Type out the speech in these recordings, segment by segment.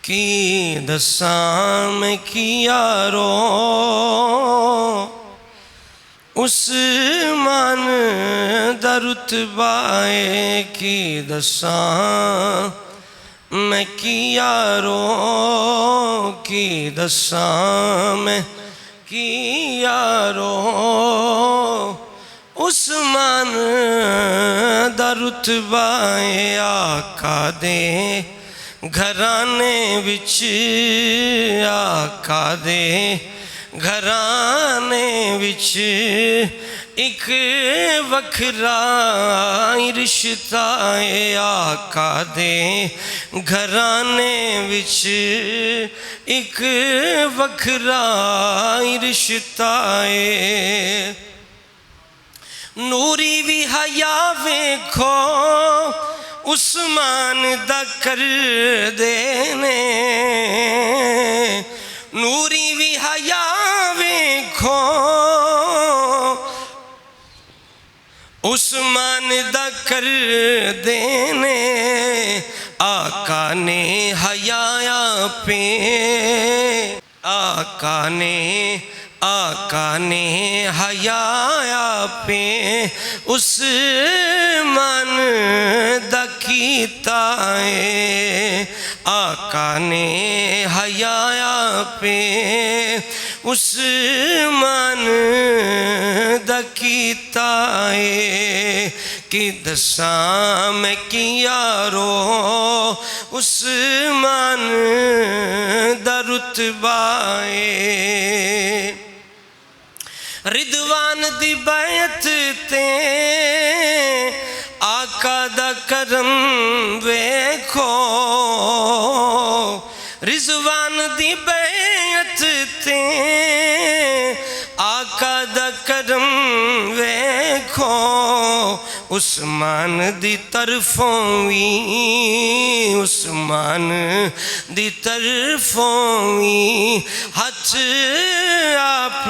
کی دساں میں کی یارو عثمان دا رتبہ کی دساں میں کی یارو کی دساں میں کی یارو عثمان دا رتبہ آقا دے گھرانے وچ آقا دے گھرانے وچ ایک وکھرا رشتہ ہے آقا دے گھرانے وچ ایک وکھرا رشتہ ہے نوری بھی حیا ویکھو عثمان دا کر دینے نوری بھی حیا ویکھو عثمان دا کر دینے آقا نے حیا پہ آقا نے حیا پہ عثمان دا کیتا ہے آقا نے حیا پہ عثمان دا کیتا ہے کہ دساں میں کی یارو عثمان دا رتبہ ہے رضوان دی بیعت تے آقا دا کرم ویکھو رضوان دی بیعت تے آقا دا کرم ویکھو عثمان دی طرفوں وی عثمان دی طرفوں وی ہاتھ آپ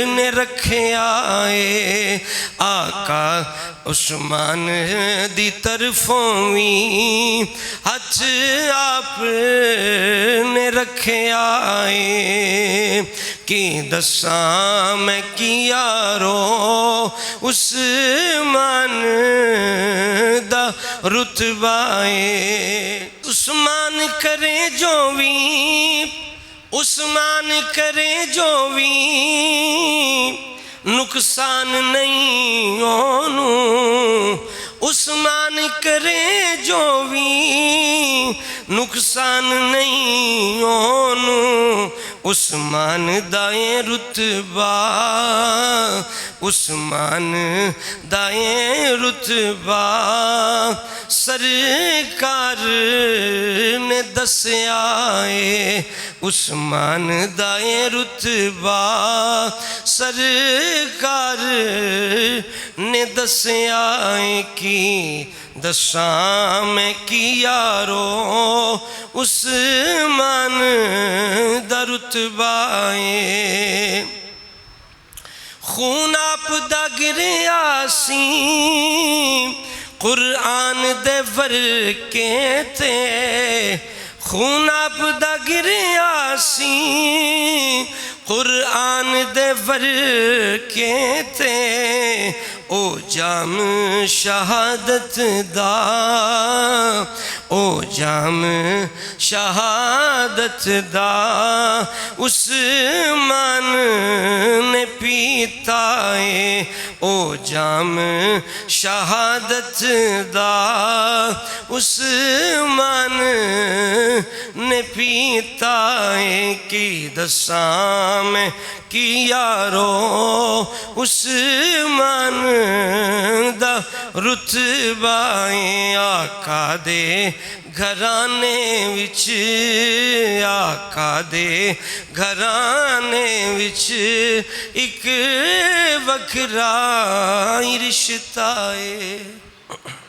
نے رکھے آئے آقا عثمان دی طرفوں وی ہاتھ آپ نے رکھے آئے کہ دساں میں کی یارو عثمان دا رتبہ ہے عثمان کرے جو وی عثمان کرے جو وی نقصان نہیں اونوں عثمان کرے جو وی نقصان نہیں اونوں عثمان دائیں رتبہ عثمان دائیں رتبہ سرکار نے دسیا ہے عثمان دائیں رتبہ سرکار نے دسیا ہے کہ دساں میں کی یارو عثمان دا رتبہ ہے خون آپ دا گریا سی قرآن دے ورکے تے خون آپ دا گریا سی قرآن دے ورکے تے او جام شہادت دا او جام شہادت دا عثمان نے پیتا ہے او جام شہادت دا عثمان نے پیتا ہے کہ دساں میں کی یارو عثمان دا رتبہ آقا دے گھرانے وچ آقا دے گھرانے وچ ایک وکھرا رشتہ ہے